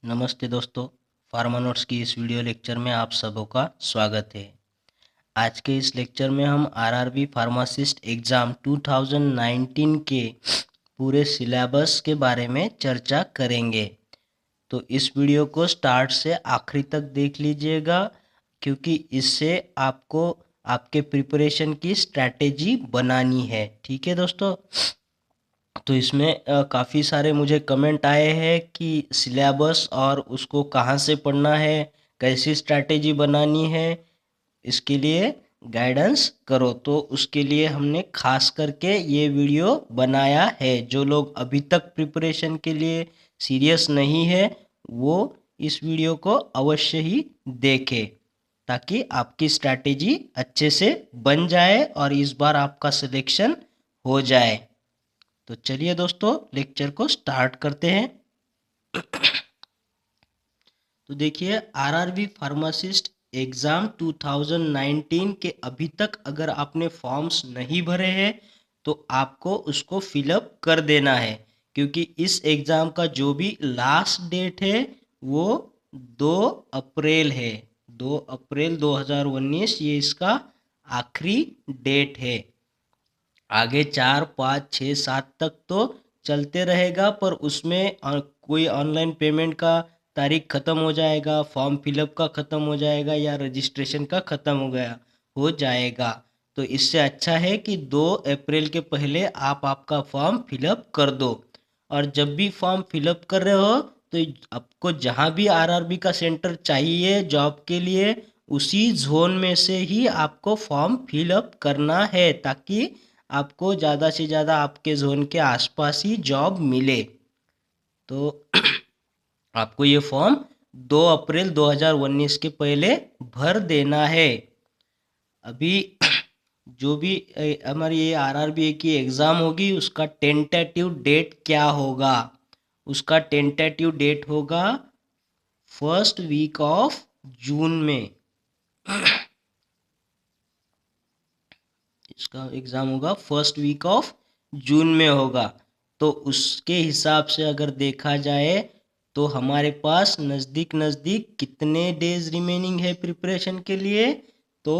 नमस्ते दोस्तों, pharma notes की इस वीडियो लेक्चर में आप सबों का स्वागत है। आज के इस लेक्चर में हम आरआरबी फार्मासिस्ट एग्ज़ाम 2019 के पूरे सिलेबस के बारे में चर्चा करेंगे। तो इस वीडियो को स्टार्ट से आखिरी तक देख लीजिएगा, क्योंकि इससे आपको आपके प्रिपरेशन की स्ट्रैटेजी बनानी है। ठीक है दोस्तों। तो इसमें काफ़ी सारे मुझे कमेंट आए हैं कि सिलेबस और उसको कहाँ से पढ़ना है, कैसी स्ट्रैटेजी बनानी है, इसके लिए गाइडेंस करो। तो उसके लिए हमने खास करके ये वीडियो बनाया है। जो लोग अभी तक प्रिपरेशन के लिए सीरियस नहीं है, वो इस वीडियो को अवश्य ही देखें, ताकि आपकी स्ट्रैटेजी अच्छे से बन जाए और इस बार आपका सिलेक्शन हो जाए। तो चलिए दोस्तों, लेक्चर को स्टार्ट करते हैं। तो देखिए, आरआरबी फार्मासिस्ट एग्ज़ाम 2019 के अभी तक अगर आपने फॉर्म्स नहीं भरे हैं तो आपको उसको फिलअप कर देना है, क्योंकि इस एग्ज़ाम का जो भी लास्ट डेट है वो 2 अप्रैल है। 2 अप्रैल 2019 ये इसका आखिरी डेट है। आगे 4, 5, 6, 7 तक तो चलते रहेगा, पर उसमें कोई ऑनलाइन पेमेंट का तारीख ख़त्म हो जाएगा, फॉर्म फिलअप का ख़त्म हो जाएगा या रजिस्ट्रेशन का ख़त्म हो जाएगा। तो इससे अच्छा है कि 2 अप्रैल के पहले आप आपका फॉर्म फिलअप कर दो। और जब भी फॉर्म फिलअप कर रहे हो तो आपको जहाँ भी आरआरबी का सेंटर चाहिए जॉब के लिए, उसी जोन में से ही आपको फॉर्म फिलअप करना है, ताकि आपको ज़्यादा से ज़्यादा आपके जोन के आसपास ही जॉब मिले। तो आपको ये फॉर्म 2 अप्रैल 2019 के पहले भर देना है। अभी जो भी हमारी ये आरआरबी की एग्ज़ाम होगी, उसका टेंटेटिव डेट क्या होगा? उसका टेंटेटिव डेट होगा फर्स्ट वीक ऑफ जून में। इसका एग्ज़ाम होगा फर्स्ट वीक ऑफ जून में होगा। तो उसके हिसाब से अगर देखा जाए तो हमारे पास नज़दीक नज़दीक कितने डेज रिमेनिंग है प्रिपरेशन के लिए? तो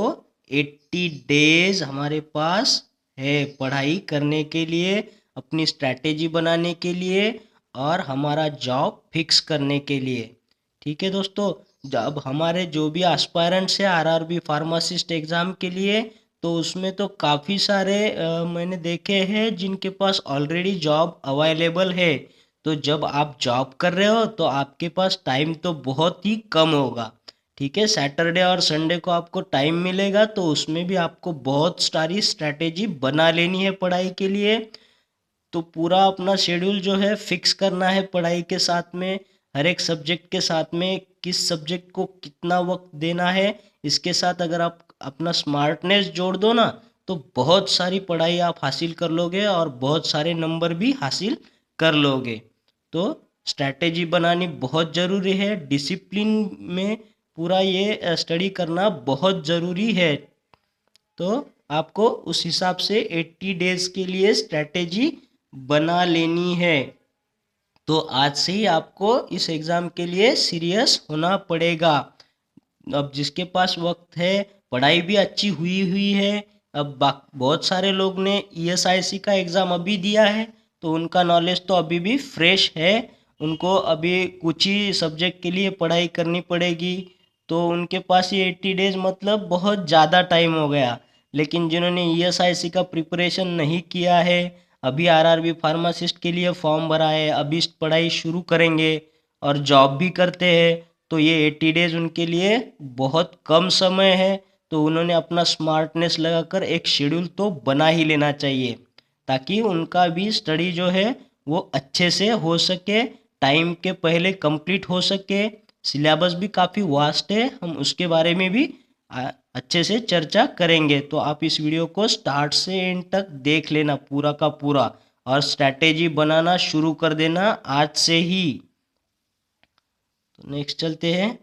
80 डेज हमारे पास है पढ़ाई करने के लिए, अपनी स्ट्रैटेजी बनाने के लिए और हमारा जॉब फिक्स करने के लिए। ठीक है दोस्तों। जब हमारे जो भी एस्पायरेंट्स है आरआरबी फार्मासिस्ट एग्ज़ाम के लिए, तो उसमें तो काफ़ी सारे मैंने देखे हैं जिनके पास ऑलरेडी जॉब अवेलेबल है। तो जब आप जॉब कर रहे हो तो आपके पास टाइम तो बहुत ही कम होगा। ठीक है, सैटरडे और संडे को आपको टाइम मिलेगा, तो उसमें भी आपको बहुत सारी स्ट्रैटेजी बना लेनी है पढ़ाई के लिए। तो पूरा अपना शेड्यूल जो है फिक्स करना है पढ़ाई के साथ में, हर एक सब्जेक्ट के साथ में किस सब्जेक्ट को कितना वक्त देना है। इसके साथ अगर आप अपना स्मार्टनेस जोड़ दो ना, तो बहुत सारी पढ़ाई आप हासिल कर लोगे और बहुत सारे नंबर भी हासिल कर लोगे। तो स्ट्रैटेजी बनानी बहुत ज़रूरी है, डिसिप्लिन में पूरा ये स्टडी करना बहुत ज़रूरी है। तो आपको उस हिसाब से 80 डेज के लिए स्ट्रैटेजी बना लेनी है। तो आज से ही आपको इस एग्ज़ाम के लिए सीरियस होना पड़ेगा। अब जिसके पास वक्त है, पढ़ाई भी अच्छी हुई हुई है, अब बहुत सारे लोग ने ईएसआईसी का एग्ज़ाम अभी दिया है, तो उनका नॉलेज तो अभी भी फ्रेश है। उनको अभी कुछ ही सब्जेक्ट के लिए पढ़ाई करनी पड़ेगी, तो उनके पास ये 80 डेज मतलब बहुत ज़्यादा टाइम हो गया। लेकिन जिन्होंने ईएसआईसी का प्रिपरेशन नहीं किया है, अभी आरआरबी फार्मासिस्ट के लिए फॉर्म भरा है, अभी पढ़ाई शुरू करेंगे और जॉब भी करते हैं, तो ये 80 डेज उनके लिए बहुत कम समय है। तो उन्होंने अपना स्मार्टनेस लगाकर एक शेड्यूल तो बना ही लेना चाहिए, ताकि उनका भी स्टडी जो है वो अच्छे से हो सके, टाइम के पहले कंप्लीट हो सके। सिलेबस भी काफ़ी वास्ट है, हम उसके बारे में भी अच्छे से चर्चा करेंगे। तो आप इस वीडियो को स्टार्ट से एंड तक देख लेना पूरा का पूरा, और स्ट्रैटेजी बनाना शुरू कर देना आज से ही। तो नेक्स्ट चलते हैं।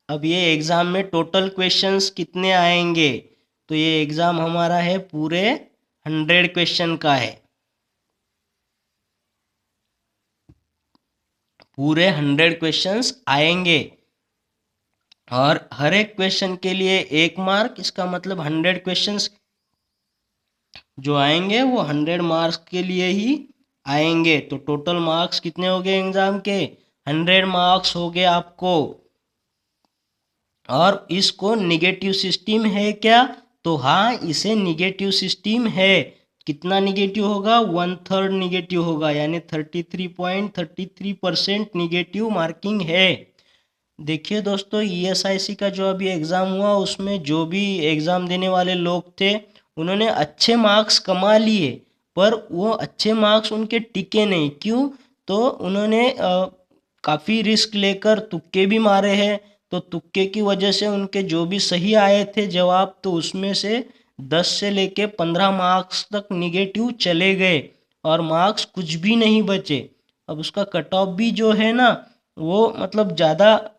अब ये एग्ज़ाम में टोटल क्वेश्चंस कितने आएंगे? तो ये एग्ज़ाम हमारा है पूरे 100 क्वेश्चन का है। पूरे 100 क्वेश्चंस आएंगे और हर एक क्वेश्चन के लिए 1 मार्क। इसका मतलब 100 क्वेश्चंस जो आएंगे वो 100 मार्क्स के लिए ही आएंगे। तो टोटल मार्क्स कितने हो गए एग्जाम के? 100 मार्क्स हो गए आपको। और इसको निगेटिव सिस्टम है क्या? तो हाँ, इसे निगेटिव सिस्टम है। कितना निगेटिव होगा? 1/3 निगेटिव होगा, यानी 33.33% निगेटिव मार्किंग है। देखिए दोस्तों, ईएसआईसी का जो अभी एग्ज़ाम हुआ उसमें जो भी एग्ज़ाम देने वाले लोग थे उन्होंने अच्छे मार्क्स कमा लिए, पर वो अच्छे मार्क्स उनके टिके नहीं। क्यों? तो उन्होंने काफ़ी रिस्क लेकर तुक्के भी मारे हैं। तो तुक्के की वजह से उनके जो भी सही आए थे जवाब, तो उसमें से 10 से लेके 15 मार्क्स तक निगेटिव चले गए और मार्क्स कुछ भी नहीं बचे। अब उसका कट ऑफ भी जो है ना, वो मतलब ज़्यादा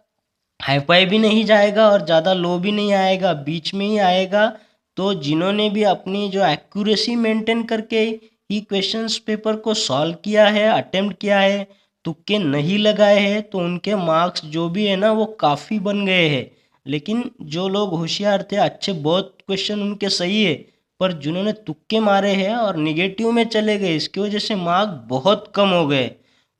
हाई फाई भी नहीं जाएगा और ज़्यादा लो भी नहीं आएगा, बीच में ही आएगा। तो जिन्होंने भी अपनी जो एक्यूरेसी मेंटेन करके ही क्वेश्चंस पेपर को सॉल्व किया है, अटेम्प्ट किया है, तुक्के नहीं लगाए हैं, तो उनके मार्क्स जो भी है ना वो काफ़ी बन गए हैं। लेकिन जो लोग होशियार थे, अच्छे बहुत क्वेश्चन उनके सही है, पर जिन्होंने तुक्के मारे हैं और निगेटिव में चले गए, इसकी वजह से मार्क बहुत कम हो गए।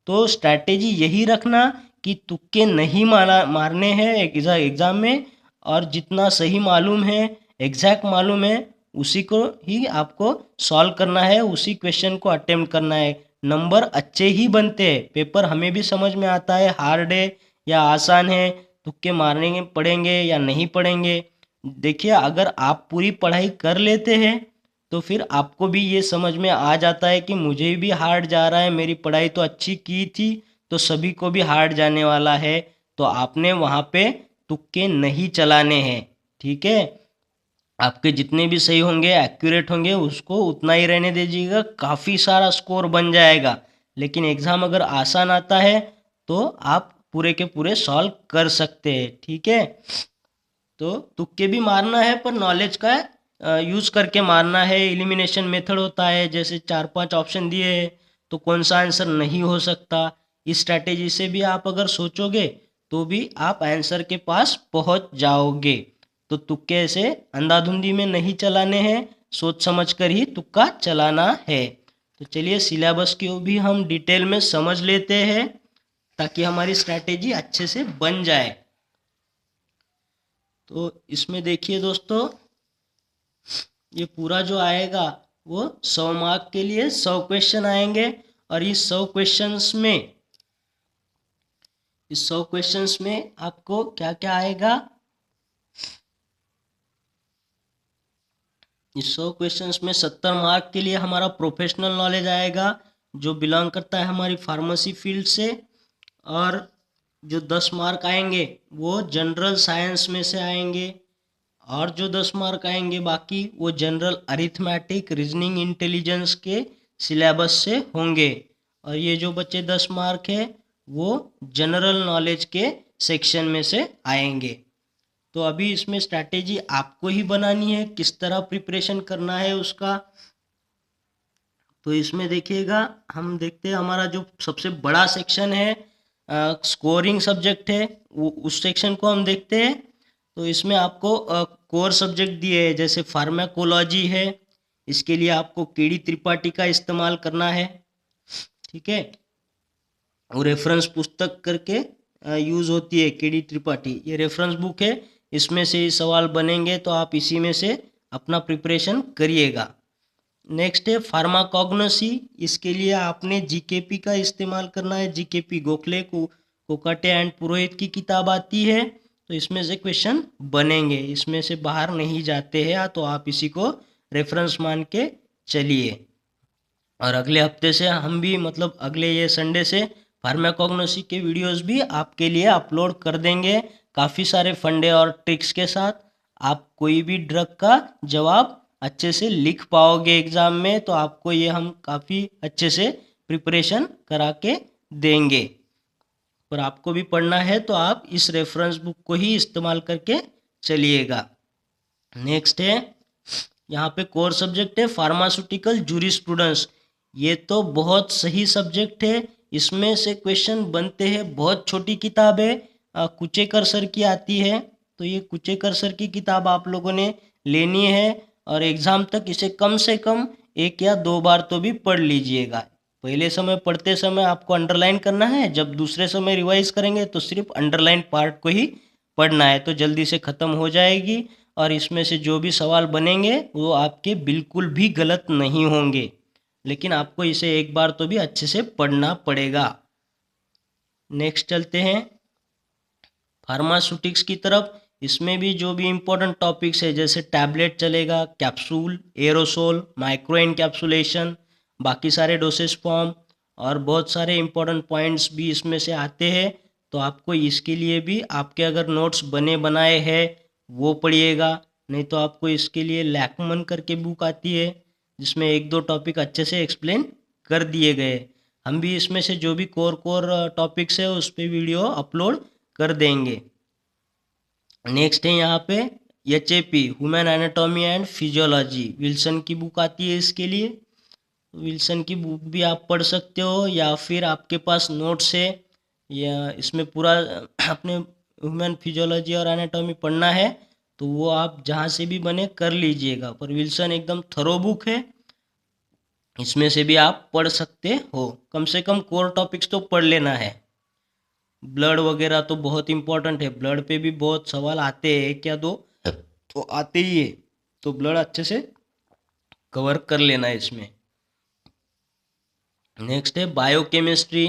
तो स्ट्रैटेजी यही रखना कि तुक्के नहीं मारने हैं एग्ज़ाम में, और जितना सही मालूम है, एग्जैक्ट मालूम है, उसी को ही आपको सॉल्व करना है, उसी क्वेश्चन को अटेम्प्ट करना है। नंबर अच्छे ही बनते हैं। पेपर हमें भी समझ में आता है हार्ड है या आसान है, तुक्के मारने पड़ेंगे या नहीं पड़ेंगे। देखिए, अगर आप पूरी पढ़ाई कर लेते हैं तो फिर आपको भी ये समझ में आ जाता है कि मुझे भी हार्ड जा रहा है, मेरी पढ़ाई तो अच्छी की थी तो सभी को भी हार्ड जाने वाला है। तो आपने वहाँ पे तुक्के नहीं चलाने हैं, ठीक है? आपके जितने भी सही होंगे, एक्यूरेट होंगे, उसको उतना ही रहने दीजिएगा, काफ़ी सारा स्कोर बन जाएगा। लेकिन एग्ज़ाम अगर आसान आता है तो आप पूरे के पूरे सॉल्व कर सकते हैं, ठीक है? तो तुक्के भी मारना है, पर नॉलेज का यूज़ करके मारना है। एलिमिनेशन मेथड होता है, जैसे 4-5 ऑप्शन दिए हैं तो कौन सा आंसर नहीं हो सकता। इस स्ट्रैटेजी से भी आप अगर सोचोगे तो भी आप आंसर के पास पहुंच जाओगे। तो तुक्के ऐसे अंधाधुंधी में नहीं चलाने हैं, सोच समझ कर ही तुक्का चलाना है। तो चलिए सिलेबस को भी हम डिटेल में समझ लेते हैं ताकि हमारी स्ट्रैटेजी अच्छे से बन जाए। तो इसमें देखिए दोस्तों, ये पूरा जो आएगा वो 100 मार्क के लिए 100 क्वेश्चन आएंगे। और इस 100 क्वेश्चंस में आपको क्या क्या आएगा? इस 100 क्वेश्चंस में 70 मार्क के लिए हमारा प्रोफेशनल नॉलेज आएगा, जो बिलोंग करता है हमारी फार्मेसी फील्ड से। और जो 10 मार्क आएंगे वो जनरल साइंस में से आएंगे। और जो 10 मार्क आएंगे बाकी, वो जनरल अरिथमेटिक, रीजनिंग, इंटेलिजेंस के सिलेबस से होंगे। और ये जो बच्चे 10 मार्क है वो जनरल नॉलेज के सेक्शन में से आएंगे। तो अभी इसमें स्ट्रैटेजी आपको ही बनानी है, किस तरह प्रिपरेशन करना है उसका। तो इसमें देखिएगा, हम देखते हैं हमारा जो सबसे बड़ा सेक्शन है, स्कोरिंग सब्जेक्ट है, वो उस सेक्शन को हम देखते हैं। तो इसमें आपको कोर सब्जेक्ट दिए हैं, जैसे फार्माकोलॉजी है, इसके लिए आपको केडी त्रिपाठी का इस्तेमाल करना है, ठीक है? वो रेफरेंस पुस्तक करके यूज़ होती है केडी त्रिपाठी, ये रेफरेंस बुक है, इसमें से ही सवाल बनेंगे, तो आप इसी में से अपना प्रिपरेशन करिएगा। नेक्स्ट है फार्माकोग्नोसी, इसके लिए आपने जीकेपी का इस्तेमाल करना है। जीकेपी गोखले को कोकाटे एंड पुरोहित की किताब आती है, तो इसमें से क्वेश्चन बनेंगे, इसमें से बाहर नहीं जाते हैं, तो आप इसी को रेफरेंस मान के चलिए। और अगले हफ्ते से हम भी, मतलब अगले ये संडे से, फार्माकोग्नोसी के वीडियोस भी आपके लिए अपलोड कर देंगे, काफ़ी सारे फंडे और ट्रिक्स के साथ। आप कोई भी ड्रग का जवाब अच्छे से लिख पाओगे एग्ज़ाम में, तो आपको ये हम काफ़ी अच्छे से प्रिपरेशन करा के देंगे। पर आपको भी पढ़ना है तो आप इस रेफरेंस बुक को ही इस्तेमाल करके चलिएगा। नेक्स्ट है, यहाँ पे कोर सब्जेक्ट है फार्मास्यूटिकल जूरिस्प्रूडेंस। ये तो बहुत सही सब्जेक्ट है, इसमें से क्वेश्चन बनते हैं। बहुत छोटी किताब है, कुचेकर सर की आती है। तो ये कुचेकर सर की किताब आप लोगों ने लेनी है और एग्ज़ाम तक इसे कम से कम 1 या 2 बार तो भी पढ़ लीजिएगा। पहले समय पढ़ते समय आपको अंडरलाइन करना है, जब दूसरे समय रिवाइज करेंगे तो सिर्फ अंडरलाइन पार्ट को ही पढ़ना है, तो जल्दी से ख़त्म हो जाएगी और इसमें से जो भी सवाल बनेंगे वो आपके बिल्कुल भी गलत नहीं होंगे। लेकिन आपको इसे एक बार तो भी अच्छे से पढ़ना पड़ेगा। नेक्स्ट चलते हैं फार्मास्यूटिक्स की तरफ। इसमें भी जो भी इम्पोर्टेंट टॉपिक्स है, जैसे टैबलेट चलेगा, कैप्सूल, एरोसोल, माइक्रो एनकैप्सुलेशन, बाकी सारे डोसेज फॉर्म और बहुत सारे इम्पोर्टेंट पॉइंट्स भी इसमें से आते हैं। तो आपको इसके लिए भी आपके अगर नोट्स बने बनाए हैं वो पढ़िएगा, नहीं तो आपको इसके लिए लैकमन करके बुक आती है जिसमें 1-2 टॉपिक अच्छे से एक्सप्लेन कर दिए गए। हम भी इसमें से जो भी कोर टॉपिक्स है उस पर वीडियो अपलोड कर देंगे। नेक्स्ट है यहाँ पे HAP, human anatomy and physiology, Wilson की बुक आती है इसके लिए। विल्सन की बुक भी आप पढ़ सकते हो या फिर आपके पास नोट्स है या इसमें पूरा अपने ह्यूमन फिजियोलॉजी और एनाटॉमी पढ़ना है तो वो आप जहाँ से भी बने कर लीजिएगा, पर विल्सन एकदम थरो बुक है, इसमें से भी आप पढ़ सकते हो। कम से कम कोर टॉपिक्स तो पढ़ लेना है। ब्लड वगैरह तो बहुत इंपॉर्टेंट है, ब्लड पे भी बहुत सवाल आते हैं, एक या दो तो आते ही है, तो ब्लड अच्छे से कवर कर लेना है इसमें। नेक्स्ट है बायोकेमिस्ट्री।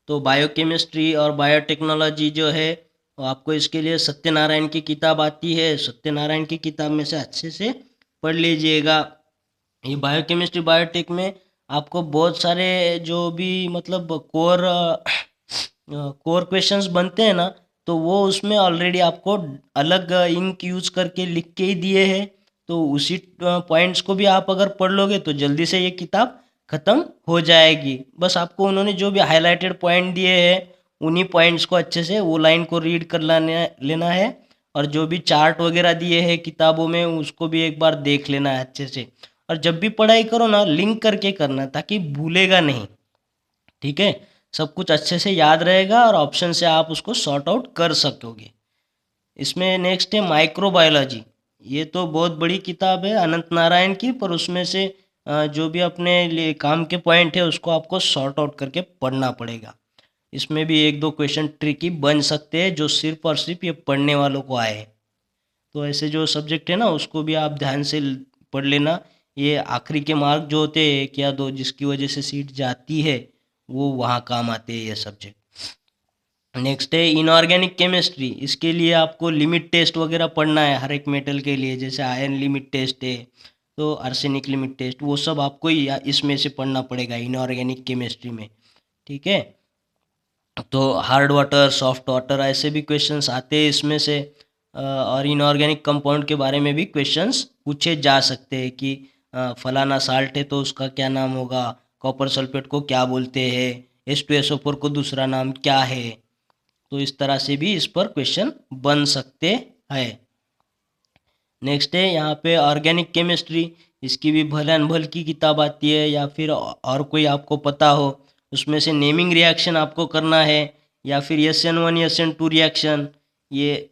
तो बायोकेमिस्ट्री और बायोटेक्नोलॉजी जो है वो आपको इसके लिए सत्यनारायण की किताब आती है, सत्यनारायण की किताब में से अच्छे से पढ़ लीजिएगा। ये बायोकेमिस्ट्री बायोटेक में आपको बहुत सारे जो भी मतलब कोर क्वेश्चंस बनते हैं ना, तो वो उसमें ऑलरेडी आपको अलग इंक यूज करके लिख के ही दिए हैं, तो उसी पॉइंट्स को भी आप अगर पढ़ लोगे तो जल्दी से ये किताब ख़त्म हो जाएगी। बस आपको उन्होंने जो भी हाईलाइटेड पॉइंट दिए हैं उन्हीं पॉइंट्स को अच्छे से वो लाइन को रीड कर लेना है और जो भी चार्ट वगैरह दिए हैं किताबों में उसको भी एक बार देख लेना है अच्छे से। और जब भी पढ़ाई करो ना लिंक करके करना ताकि भूलेगा नहीं, ठीक है। सब कुछ अच्छे से याद रहेगा और ऑप्शन से आप उसको सॉर्ट आउट कर सकोगे। इसमें नेक्स्ट है माइक्रोबायोलॉजी। ये तो बहुत बड़ी किताब है अनंत नारायण की, पर उसमें से जो भी अपने लिए काम के पॉइंट है उसको आपको सॉर्ट आउट करके पढ़ना पड़ेगा। इसमें भी 1-2 क्वेश्चन ट्रिकी बन सकते हैं जो सिर्फ और सिर्फ ये पढ़ने वालों को आए। तो ऐसे जो सब्जेक्ट है ना उसको भी आप ध्यान से पढ़ लेना। ये आखिरी के मार्क जो होते हैं 1 या 2 जिसकी वजह से सीट जाती है वो वहाँ काम आते हैं ये सब्जेक्ट। नेक्स्ट है इनऑर्गेनिक केमिस्ट्री। इसके लिए आपको लिमिट टेस्ट वगैरह पढ़ना है हर एक मेटल के लिए, जैसे आयरन लिमिट टेस्ट है तो आर्सेनिक लिमिट टेस्ट, वो सब आपको इसमें से पढ़ना पड़ेगा इनऑर्गेनिक केमिस्ट्री में, ठीक है। तो हार्ड वाटर सॉफ्ट वाटर ऐसे भी क्वेश्चंस आते हैं इसमें से और इनऑर्गेनिक कंपाउंड के बारे में भी क्वेश्चंस पूछे जा सकते हैं कि फलाना साल्ट है तो उसका क्या नाम होगा, कॉपर सल्फेट को क्या बोलते हैं, H2SO4 को दूसरा नाम क्या है। तो इस तरह से भी इस पर क्वेश्चन बन सकते हैं। नेक्स्ट है यहाँ पे ऑर्गेनिक केमिस्ट्री। इसकी भी भलन भल की किताब आती है या फिर और कोई आपको पता हो उसमें से नेमिंग रिएक्शन आपको करना है या फिर SN1 SN2 रिएक्शन, ये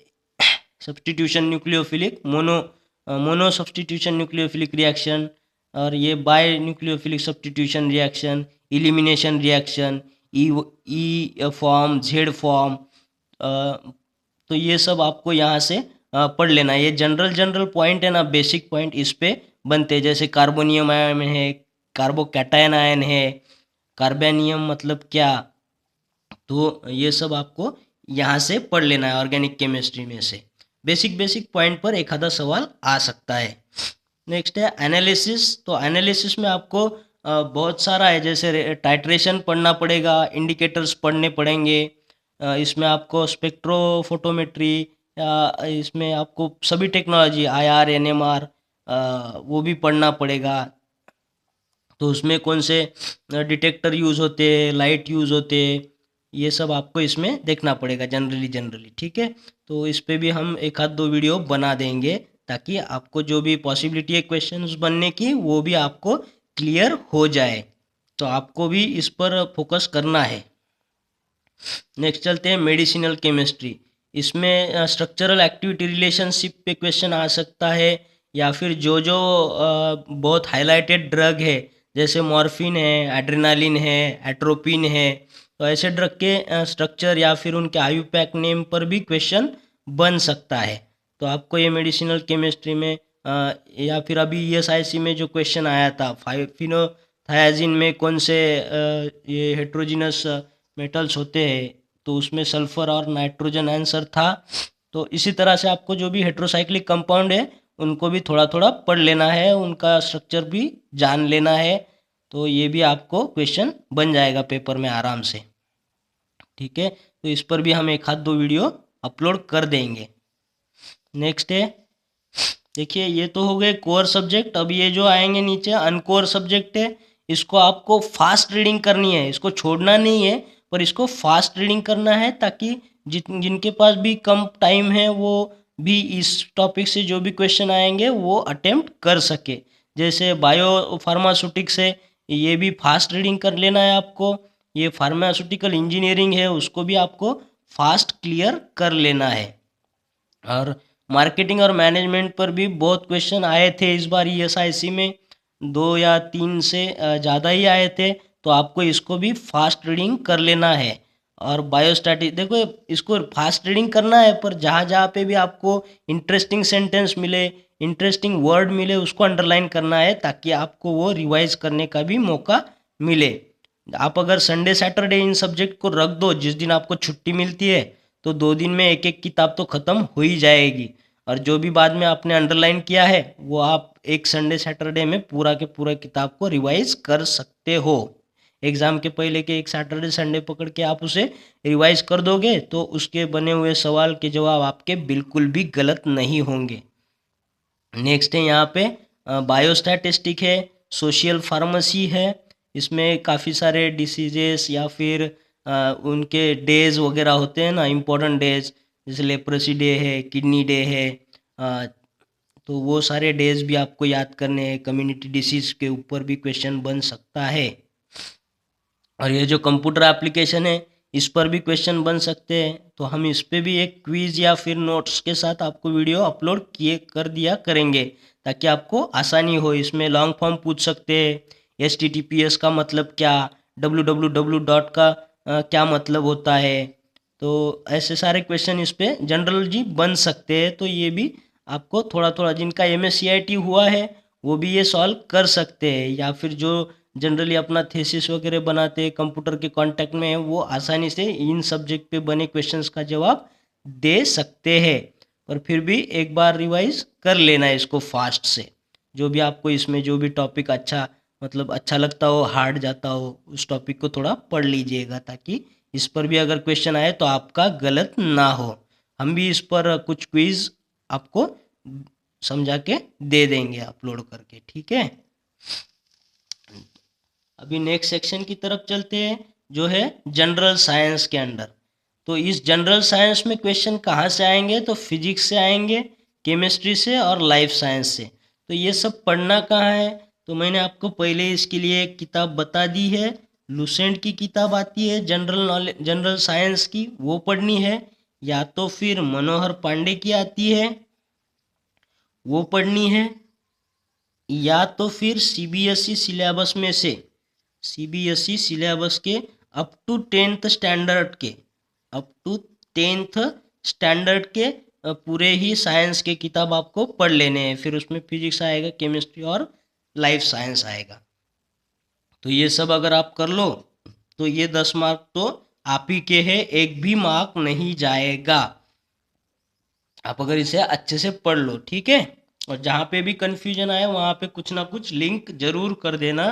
substitution nucleophilic mono substitution nucleophilic reaction और ये bi nucleophilic substitution reaction, elimination reaction, E form Z form, तो ये सब आपको यहाँ से पढ़ लेना। ये जनरल पॉइंट है ना, बेसिक पॉइंट इस पे बनते हैं, जैसे कार्बोनियम आयन है, कार्बोकैटायन आयन है, कार्बेनियम मतलब क्या, तो ये सब आपको यहाँ से पढ़ लेना है ऑर्गेनिक केमिस्ट्री में से। बेसिक पॉइंट पर एक आधा सवाल आ सकता है। नेक्स्ट है एनालिसिस। तो एनालिसिस में आपको बहुत सारा है, जैसे टाइट्रेशन पढ़ना पड़ेगा, इंडिकेटर्स पढ़ने पड़ेंगे, इसमें आपको स्पेक्ट्रोफोटोमेट्री या इसमें आपको सभी टेक्नोलॉजी IR NMR वो भी पढ़ना पड़ेगा। तो उसमें कौन से डिटेक्टर यूज़ होते हैं, लाइट यूज़ होते हैं, ये सब आपको इसमें देखना पड़ेगा जनरली, ठीक है। तो इस पे भी हम एक आध 2 वीडियो बना देंगे ताकि आपको जो भी पॉसिबिलिटी है क्वेश्चंस बनने की वो भी आपको क्लियर हो जाए। तो आपको भी इस पर फोकस करना है। नेक्स्ट चलते हैं मेडिसिनल केमिस्ट्री। इसमें स्ट्रक्चरल एक्टिविटी रिलेशनशिप पे क्वेश्चन आ सकता है, या फिर जो जो बहुत हाईलाइटेड ड्रग है, जैसे मॉर्फिन है, एड्रेनालिन है, एट्रोपिन है, तो ऐसे ड्रग के स्ट्रक्चर या फिर उनके आयु पैक नेम पर भी क्वेश्चन बन सकता है। तो आपको ये मेडिसिनल केमिस्ट्री में या फिर अभी ESIC में जो क्वेश्चन आया था, फिनोथायाजिन में कौन से ये हेट्रोजिनस मेटल्स होते हैं, तो उसमें सल्फर और नाइट्रोजन आंसर था। तो इसी तरह से आपको जो भी हेट्रोसाइक्लिक कंपाउंड है उनको भी थोड़ा थोड़ा पढ़ लेना है, उनका स्ट्रक्चर भी जान लेना है। तो ये भी आपको क्वेश्चन बन जाएगा पेपर में आराम से। ठीक है, तो इस पर भी हम एक आध दो वीडियो अपलोड कर देंगे। नेक्स्ट है, देखिए ये तो हो गए कोर सब्जेक्ट। अब ये जो आएंगे नीचे अनकोर सब्जेक्ट है, इसको आपको फास्ट रीडिंग करनी है, इसको छोड़ना नहीं है, पर इसको फास्ट रीडिंग करना है ताकि जिनके पास भी कम टाइम है वो भी इस टॉपिक से जो भी क्वेश्चन आएंगे वो अटेम्प्ट कर सके। जैसे बायो फार्मास्यूटिक्स है, ये भी फास्ट रीडिंग कर लेना है आपको। ये फार्मास्यूटिकल इंजीनियरिंग है, उसको भी आपको फास्ट क्लियर कर लेना है। और मार्केटिंग और मैनेजमेंट पर भी बहुत क्वेश्चन आए थे इस बार ESIC में, 2 या 3 से ज़्यादा ही आए थे। तो आपको इसको भी फास्ट रीडिंग कर लेना है। और बायोस्टैटिक, देखो इसको फास्ट रीडिंग करना है, पर जहाँ जहाँ पे भी आपको इंटरेस्टिंग सेंटेंस मिले, इंटरेस्टिंग वर्ड मिले, उसको अंडरलाइन करना है ताकि आपको वो रिवाइज करने का भी मौका मिले। आप अगर संडे सैटरडे इन सब्जेक्ट को रख दो, जिस दिन आपको छुट्टी मिलती है, तो 2 दिन में एक एक किताब तो ख़त्म हो ही जाएगी। और जो भी बाद में आपने अंडरलाइन किया है वो आप एक संडे सैटरडे में पूरा के पूरा किताब को रिवाइज कर सकते हो। एग्ज़ाम के पहले के एक सैटरडे संडे पकड़ के आप उसे रिवाइज कर दोगे तो उसके बने हुए सवाल के जवाब आपके बिल्कुल भी गलत नहीं होंगे। नेक्स्ट है यहाँ पे बायोस्टैटिस्टिक है, सोशल फार्मेसी है। इसमें काफ़ी सारे डिसीजेस या फिर उनके डेज वगैरह होते हैं ना, इम्पोर्टेंट डेज, जैसे लेप्रोसी डे है, किडनी डे है, अ, तो वो सारे डेज भी आपको याद करने हैं। कम्युनिटी डिसीज के ऊपर भी क्वेश्चन बन सकता है। और ये जो कंप्यूटर एप्लीकेशन है इस पर भी क्वेश्चन बन सकते हैं। तो हम इस पे भी एक क्विज या फिर नोट्स के साथ आपको वीडियो अपलोड किए कर दिया करेंगे ताकि आपको आसानी हो। इसमें लॉन्ग फॉर्म पूछ सकते हैं, HTTPS का मतलब क्या, www डॉट का क्या मतलब होता है। तो ऐसे सारे क्वेश्चन इस पे जनरल जी बन सकते हैं। तो ये भी आपको थोड़ा थोड़ा, जिनका MSCIT हुआ है वो भी ये सॉल्व कर सकते हैं, या फिर जो जनरली अपना थीसिस वगैरह बनाते हैं, कंप्यूटर के कांटेक्ट में है, वो आसानी से इन सब्जेक्ट पे बने क्वेश्चंस का जवाब दे सकते हैं। पर फिर भी एक बार रिवाइज कर लेना है इसको फास्ट से। जो भी आपको इसमें जो भी टॉपिक अच्छा, मतलब अच्छा लगता हो, हार्ड जाता हो, उस टॉपिक को थोड़ा पढ़ लीजिएगा ताकि इस पर भी अगर क्वेश्चन आए तो आपका गलत ना हो। हम भी इस पर कुछ क्विज आपको समझा के दे देंगे अपलोड करके। ठीक है, अभी नेक्स्ट सेक्शन की तरफ चलते हैं जो है जनरल साइंस के अंडर। तो इस जनरल साइंस में क्वेश्चन कहाँ से आएंगे, तो फिजिक्स से आएंगे, केमिस्ट्री से और लाइफ साइंस से। तो ये सब पढ़ना कहाँ है, तो मैंने आपको पहले इसके लिए एक किताब बता दी है, लुसेंट की किताब आती है जनरल नॉलेज जनरल साइंस की, वो पढ़नी है। या तो फिर मनोहर पांडे की आती है, वो पढ़नी है। या तो फिर CBSE सिलेबस में से, CBSE सिलेबस के अप टू 10th स्टैंडर्ड के, अप टू 10th स्टैंडर्ड के पूरे ही साइंस के किताब आपको पढ़ लेने हैं। फिर उसमें फिजिक्स आएगा, केमिस्ट्री और लाइफ साइंस आएगा। तो ये सब अगर आप कर लो तो ये 10 मार्क तो आप ही के हैं, एक भी मार्क नहीं जाएगा। आप अगर इसे अच्छे से पढ़ लो, ठीक है। और जहाँ पे भी कन्फ्यूजन आए वहाँ पे कुछ ना कुछ लिंक जरूर कर देना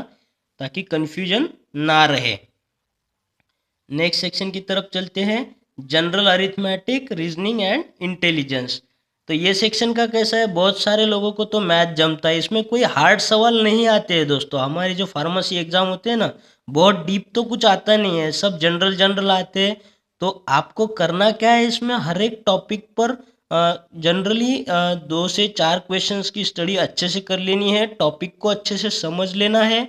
ताकि कन्फ्यूजन ना रहे। नेक्स्ट सेक्शन की तरफ चलते हैं, general arithmetic, reasoning and intelligence. तो ये सेक्शन का कैसा है, बहुत सारे लोगों को तो मैथ जमता है, इसमें कोई हार्ड सवाल नहीं आते हैं दोस्तों। हमारे जो फार्मेसी एग्जाम होते हैं ना, बहुत डीप तो कुछ आता नहीं है, सब जनरल जनरल आते हैं। तो आपको करना क्या है, इसमें हर एक टॉपिक पर जनरली 2 से 4 क्वेश्चंस की स्टडी अच्छे से कर लेनी है, टॉपिक को अच्छे से समझ लेना है,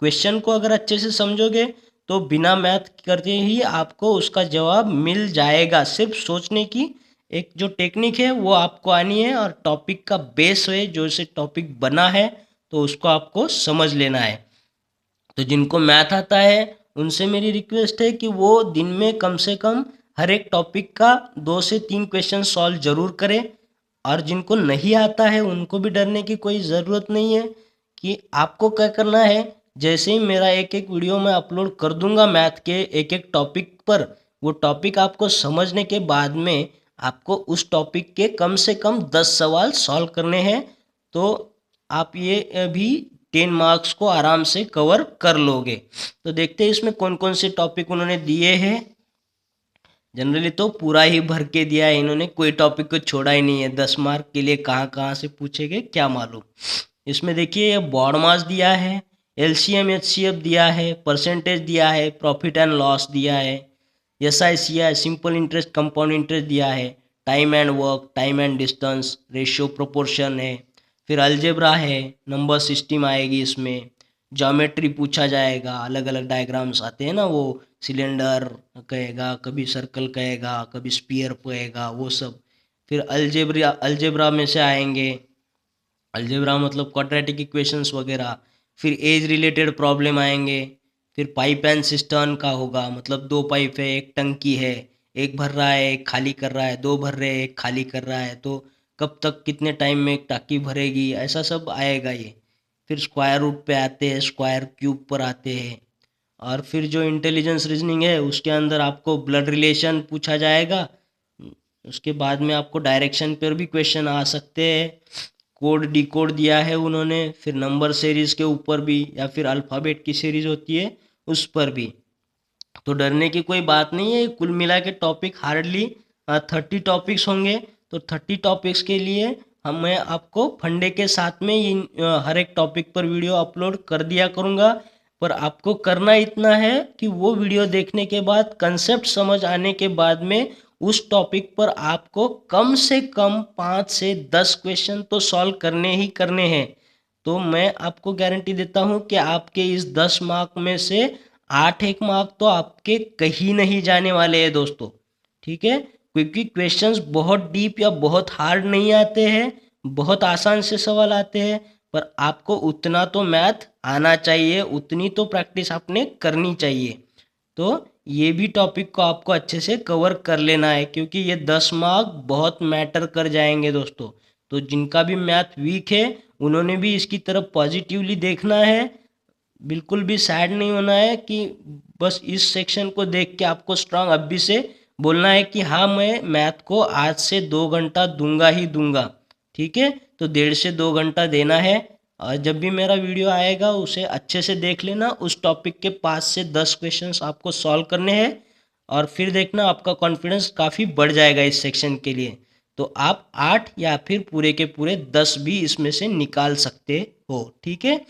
क्वेश्चन को अगर अच्छे से समझोगे तो बिना मैथ करते ही आपको उसका जवाब मिल जाएगा। सिर्फ सोचने की एक जो टेक्निक है वो आपको आनी है, और टॉपिक का बेस है जो से टॉपिक बना है तो उसको आपको समझ लेना है। तो जिनको मैथ आता है उनसे मेरी रिक्वेस्ट है कि वो दिन में कम से कम हर एक टॉपिक का 2 से 3 क्वेश्चन सॉल्व जरूर करें। और जिनको नहीं आता है उनको भी डरने की कोई ज़रूरत नहीं है। कि आपको क्या करना है, जैसे ही मेरा एक एक वीडियो मैं अपलोड कर दूंगा मैथ के एक एक टॉपिक पर, वो टॉपिक आपको समझने के बाद में आपको उस टॉपिक के कम से कम 10 सवाल सॉल्व करने हैं। तो आप ये भी 10 मार्क्स को आराम से कवर कर लोगे। तो देखते हैं इसमें कौन कौन से टॉपिक उन्होंने दिए हैं। जनरली तो पूरा ही भर के दिया है इन्होंने, कोई टॉपिक को छोड़ा ही नहीं है। 10 मार्क के लिए कहाँ कहाँ से पूछेंगे क्या मालूम। इसमें देखिए ये बॉड मास दिया है, एलसीएम एचसीएफ दिया है, परसेंटेज दिया है, प्रॉफिट एंड लॉस दिया है, एसआईसी है, सिंपल इंटरेस्ट कंपाउंड इंटरेस्ट दिया है, time and work, time and distance, ratio proportion है, फिर अलजेब्रा है, नंबर सिस्टम आएगी इसमें, ज्योमेट्री पूछा जाएगा, अलग अलग डायग्राम्स आते हैं ना, वो सिलेंडर कहेगा, कभी सर्कल कहेगा, कभी स्पीयर कहेगा, वो सब। फिर अलजेब्रा में से आएंगे, अलजेब्रा मतलब क्वाड्रेटिक इक्वेशंस वगैरह। फिर एज रिलेटेड प्रॉब्लम आएंगे। फिर पाइप एंड सिस्टर्न का होगा, मतलब 2 पाइप है, एक टंकी है, एक भर रहा है एक खाली कर रहा है, 2 भर रहे हैं एक खाली कर रहा है, तो कब तक कितने टाइम में एक टाकी भरेगी, ऐसा सब आएगा ये। फिर स्क्वायर रूट पे आते हैं, स्क्वायर क्यूब पर आते हैं। और फिर जो इंटेलिजेंस रीजनिंग है उसके अंदर आपको ब्लड रिलेशन पूछा जाएगा। उसके बाद में आपको डायरेक्शन पर भी क्वेश्चन आ सकते हैं। कोड डिकोड दिया है उन्होंने, फिर नंबर सीरीज के ऊपर भी, या फिर अल्फ़ाबेट की सीरीज होती है उस पर भी। तो डरने की कोई बात नहीं है। कुल मिला के टॉपिक हार्डली 30 टॉपिक्स होंगे। तो 30 टॉपिक्स के लिए मैं आपको फंडे के साथ में हर एक टॉपिक पर वीडियो अपलोड कर दिया करूँगा। पर आपको करना इतना है कि वो वीडियो देखने के बाद, कंसेप्ट समझ आने के बाद में, उस टॉपिक पर आपको कम से कम 5 से 10 क्वेश्चन तो सॉल्व करने ही करने हैं। तो मैं आपको गारंटी देता हूँ कि आपके इस 10 मार्क में से 8 एक मार्क तो आपके कहीं नहीं जाने वाले हैं दोस्तों। ठीक है, क्योंकि क्वेश्चंस बहुत डीप या बहुत हार्ड नहीं आते हैं, बहुत आसान से सवाल आते हैं। पर आपको उतना तो मैथ आना चाहिए, उतनी तो प्रैक्टिस आपने करनी चाहिए। तो ये भी टॉपिक को आपको अच्छे से कवर कर लेना है, क्योंकि ये 10 मार्क बहुत मैटर कर जाएंगे दोस्तों। तो जिनका भी मैथ वीक है उन्होंने भी इसकी तरफ पॉजिटिवली देखना है। बिल्कुल भी सैड नहीं होना है कि बस इस सेक्शन को देख के आपको स्ट्रांग अभी से बोलना है कि हाँ मैं मैथ को आज से 2 घंटा दूंगा ही दूंगा। ठीक है, तो 1.5 से 2 घंटा देना है। और जब भी मेरा वीडियो आएगा उसे अच्छे से देख लेना, उस टॉपिक के 5 से 10 क्वेश्चंस आपको सॉल्व करने हैं। और फिर देखना आपका कॉन्फिडेंस काफ़ी बढ़ जाएगा इस सेक्शन के लिए। तो आप 8 या फिर पूरे के पूरे 10 भी इसमें से निकाल सकते हो। ठीक है,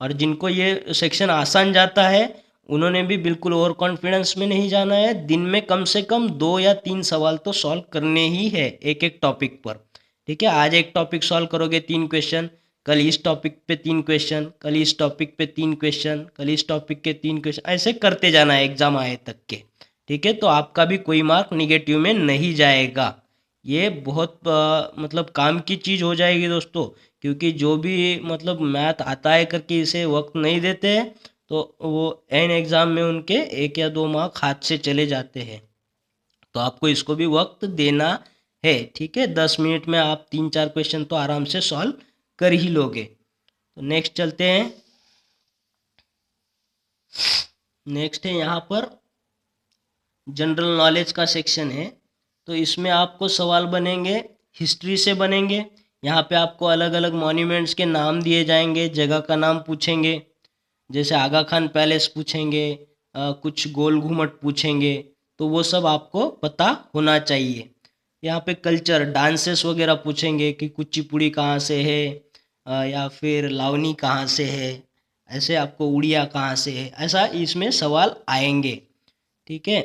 और जिनको ये सेक्शन आसान जाता है उन्होंने भी बिल्कुल ओवर कॉन्फिडेंस में नहीं जाना है। दिन में कम से कम 2 या 3 सवाल तो सॉल्व करने ही है एक एक टॉपिक पर। ठीक है, आज एक टॉपिक सॉल्व करोगे 3 क्वेश्चन, कल इस टॉपिक पे 3 क्वेश्चन, कल इस टॉपिक पे 3 क्वेश्चन, कल इस टॉपिक के 3 क्वेश्चन, ऐसे करते जाना है एग्जाम आए तक के। ठीक है, तो आपका भी कोई मार्क निगेटिव में नहीं जाएगा। ये बहुत मतलब काम की चीज़ हो जाएगी दोस्तों। क्योंकि जो भी मतलब मैथ आता है करके इसे वक्त नहीं देते हैं तो वो एन एग्ज़ाम में उनके 1 या 2 मार्क हाथ से चले जाते हैं। तो आपको इसको भी वक्त देना है। ठीक है, 10 मिनट में आप 3-4 क्वेश्चन तो आराम से सॉल्व कर ही लोगे। तो नेक्स्ट चलते हैं। नेक्स्ट है यहाँ पर जनरल नॉलेज का सेक्शन है। तो इसमें आपको सवाल बनेंगे, हिस्ट्री से बनेंगे। यहाँ पे आपको अलग अलग मॉन्यूमेंट्स के नाम दिए जाएंगे, जगह का नाम पूछेंगे, जैसे आगा खान पैलेस पूछेंगे, कुछ गोल घूमट पूछेंगे। तो वो सब आपको पता होना चाहिए। यहाँ पे कल्चर डांसेस वगैरह पूछेंगे कि कुचिपुड़ी कहाँ से है, या फिर लावनी कहाँ से है, ऐसे आपको उड़िया कहाँ से है, ऐसा इसमें सवाल आएंगे। ठीक है,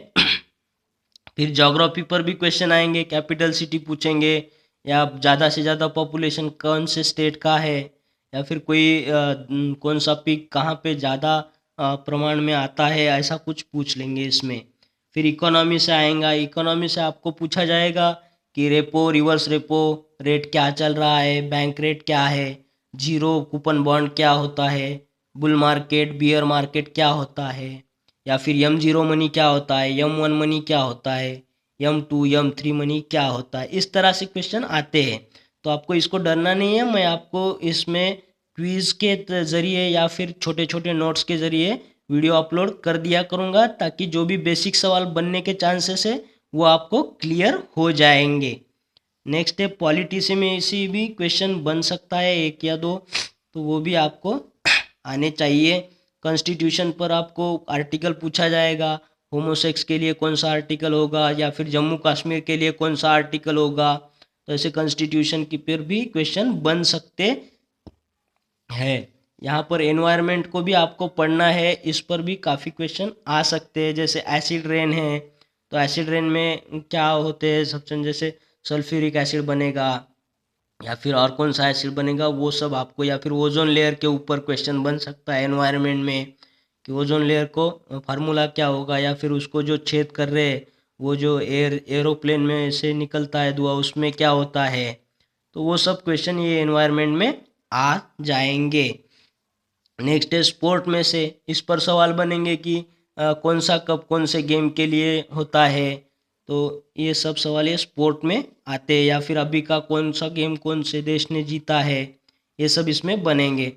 फिर ज्योग्राफी पर भी क्वेश्चन आएंगे, कैपिटल सिटी पूछेंगे, या ज़्यादा से ज़्यादा पॉपुलेशन कौन से स्टेट का है, या फिर कोई कौन सा पीक कहाँ पे ज़्यादा प्रमाण में आता है, ऐसा कुछ पूछ लेंगे इसमें। फिर इकोनॉमी से आएगा, इकोनॉमी से आपको पूछा जाएगा कि रेपो रिवर्स रेपो रेट क्या चल रहा है, बैंक रेट क्या है, जीरो कूपन बॉन्ड क्या होता है, बुल मार्केट बियर मार्केट क्या होता है, या फिर यम जीरो मनी क्या होता है, यम वन मनी क्या होता है, यम टू यम थ्री मनी क्या होता है। इस तरह से क्वेश्चन आते हैं, तो आपको इसको डरना नहीं है। मैं आपको इसमें क्विज़ के ज़रिए या फिर छोटे छोटे नोट्स के ज़रिए वीडियो अपलोड कर दिया करूँगा, ताकि जो भी बेसिक सवाल बनने के चांसेस है वो आपको क्लियर हो जाएंगे। नेक्स्ट है पॉलिटी में इसी भी क्वेश्चन बन सकता है, एक या दो, तो वो भी आपको आने चाहिए। कॉन्स्टिट्यूशन पर आपको आर्टिकल पूछा जाएगा, होमोसेक्स के लिए कौन सा आर्टिकल होगा, या फिर जम्मू कश्मीर के लिए कौन सा आर्टिकल होगा। तो ऐसे कॉन्स्टिट्यूशन की पर भी क्वेश्चन बन सकते हैं। यहाँ पर एनवायरनमेंट को भी आपको पढ़ना है, इस पर भी काफ़ी क्वेश्चन आ सकते हैं। जैसे एसिड रेन है, तो एसिड रेन में क्या होते हैं सबसे, जैसे सल्फ्यूरिक एसिड बनेगा या फिर और कौन सा एसिड बनेगा वो सब आपको, या फिर ओजोन लेयर के ऊपर क्वेश्चन बन सकता है एनवायरनमेंट में कि ओजोन लेयर को फार्मूला क्या होगा, या फिर उसको जो छेद कर रहे हैं वो जो एरोप्लेन में से निकलता है धुआं, उसमें क्या होता है। तो वो सब क्वेश्चन ये एनवायरनमेंट में आ जाएंगे। नेक्स्ट है स्पोर्ट में से, इस पर सवाल बनेंगे कि कौन सा कप कौन से गेम के लिए होता है। तो ये सब सवाल ये स्पोर्ट में आते हैं, या फिर अभी का कौन सा गेम कौन से देश ने जीता है, ये सब इसमें बनेंगे।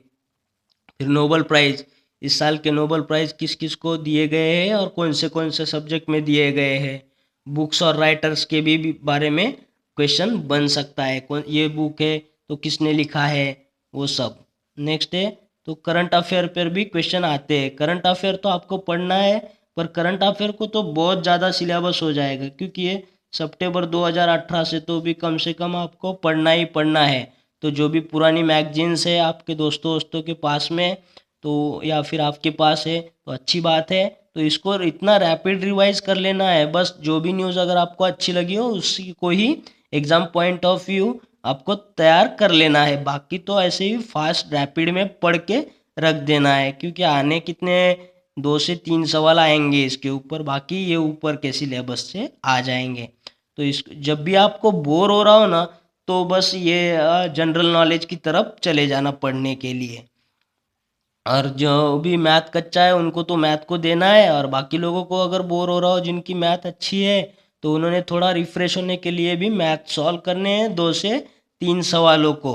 फिर नोबेल प्राइज़, इस साल के नोबेल प्राइज़ किस किस को दिए गए हैं और कौन से सब्जेक्ट में दिए गए हैं। बुक्स और राइटर्स के भी बारे में क्वेश्चन बन सकता है, कौन ये बुक है तो किसने लिखा है, वो सब। नेक्स्ट है तो करंट अफेयर पर भी क्वेश्चन आते हैं। करंट अफेयर तो आपको पढ़ना है, पर करंट अफेयर को तो बहुत ज़्यादा सिलेबस हो जाएगा, क्योंकि ये सितंबर 2018 से तो भी कम से कम आपको पढ़ना ही पढ़ना है। तो जो भी पुरानी मैगजीन्स है आपके दोस्तों दोस्तों के पास में, तो या फिर आपके पास है तो अच्छी बात है। तो इसको इतना रैपिड रिवाइज कर लेना है, बस जो भी न्यूज़ अगर आपको अच्छी लगी हो उसी को ही एग्ज़ाम पॉइंट ऑफ व्यू आपको तैयार कर लेना है। बाकी तो ऐसे ही फास्ट रैपिड में पढ़ के रख देना है, क्योंकि आने कितने 2 से 3 सवाल आएंगे इसके ऊपर, बाकी ये ऊपर के सिलेबस से आ जाएंगे। तो इस जब भी आपको बोर हो रहा हो ना, तो बस ये जनरल नॉलेज की तरफ चले जाना पढ़ने के लिए। और जो भी मैथ कच्चा है उनको तो मैथ को देना है, और बाकी लोगों को अगर बोर हो रहा हो जिनकी मैथ अच्छी है, तो उन्होंने थोड़ा रिफ्रेश होने के लिए भी मैथ सॉल्व करने हैं 2 से 3 सवालों को।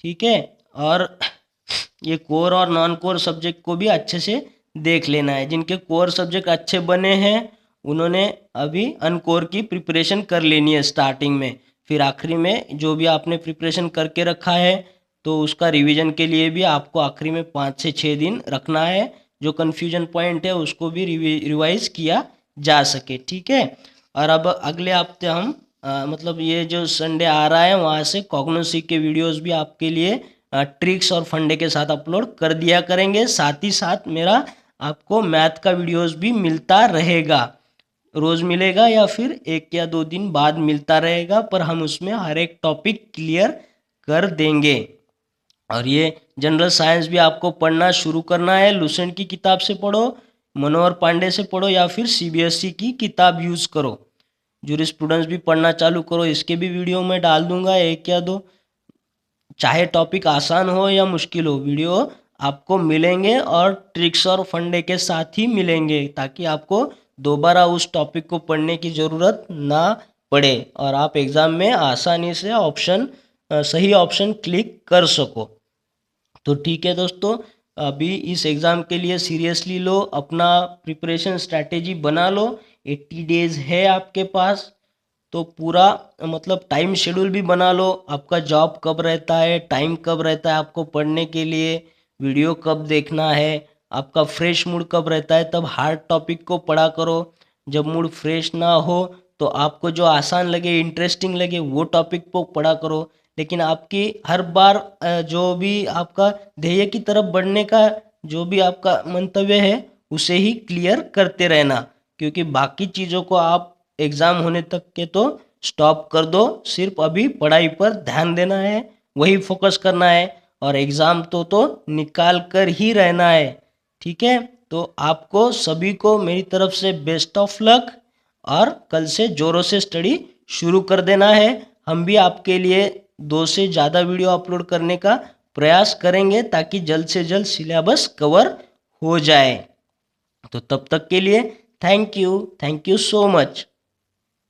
ठीक है, और ये कोर और नॉन कोर सब्जेक्ट को भी अच्छे से देख लेना है। जिनके कोर सब्जेक्ट अच्छे बने हैं उन्होंने अभी अनकोर की प्रिपरेशन कर लेनी है स्टार्टिंग में। फिर आखिरी में जो भी आपने प्रिपरेशन करके रखा है तो उसका रिवीजन के लिए भी आपको आखिरी में 5 से 6 दिन रखना है, जो कन्फ्यूजन पॉइंट है उसको भी रिवाइज किया जा सके। ठीक है, और अब अगले हफ्ते हम मतलब ये जो संडे आ रहा है वहाँ से कॉग्नोसी के वीडियोस भी आपके लिए ट्रिक्स और फंडे के साथ अपलोड कर दिया करेंगे। साथ ही साथ मेरा आपको मैथ का वीडियोस भी मिलता रहेगा, रोज़ मिलेगा या फिर 1 या 2 दिन बाद मिलता रहेगा, पर हम उसमें हर एक टॉपिक क्लियर कर देंगे। और ये जनरल साइंस भी आपको पढ़ना शुरू करना है। लुसेंट की किताब से पढ़ो, मनोहर पांडे से पढ़ो, या फिर सीबीएसई की किताब यूज़ करो। जूरिस्प्रूडेंस भी पढ़ना चालू करो, इसके भी वीडियो मैं डाल दूंगा 1 या 2। चाहे टॉपिक आसान हो या मुश्किल हो, वीडियो आपको मिलेंगे और ट्रिक्स और फंडे के साथ ही मिलेंगे, ताकि आपको दोबारा उस टॉपिक को पढ़ने की ज़रूरत ना पड़े और आप एग्ज़ाम में आसानी से सही ऑप्शन क्लिक कर सको। तो ठीक है दोस्तों, अभी इस एग्ज़ाम के लिए सीरियसली लो, अपना प्रिपरेशन स्ट्रैटेजी बना लो। 80 डेज़ है आपके पास, तो पूरा मतलब टाइम शेड्यूल भी बना लो। आपका जॉब कब रहता है, टाइम कब रहता है आपको पढ़ने के लिए, वीडियो कब देखना है, आपका फ्रेश मूड कब रहता है, तब हार्ड टॉपिक को पढ़ा करो। जब मूड फ्रेश ना हो तो आपको जो आसान लगे इंटरेस्टिंग लगे वो टॉपिक को पढ़ा करो। लेकिन आपकी हर बार जो भी आपका ध्येय की तरफ बढ़ने का जो भी आपका मंतव्य है उसे ही क्लियर करते रहना, क्योंकि बाकी चीज़ों को आप एग्ज़ाम होने तक के तो स्टॉप कर दो। सिर्फ अभी पढ़ाई पर ध्यान देना है, वही फोकस करना है, और एग्ज़ाम तो निकाल कर ही रहना है। ठीक है, तो आपको सभी को मेरी तरफ से बेस्ट ऑफ लक, और कल से ज़ोरों से स्टडी शुरू कर देना है। हम भी आपके लिए 2 से ज़्यादा वीडियो अपलोड करने का प्रयास करेंगे ताकि जल्द से जल्द सिलेबस कवर हो जाए। तो तब तक के लिए थैंक यू सो मच।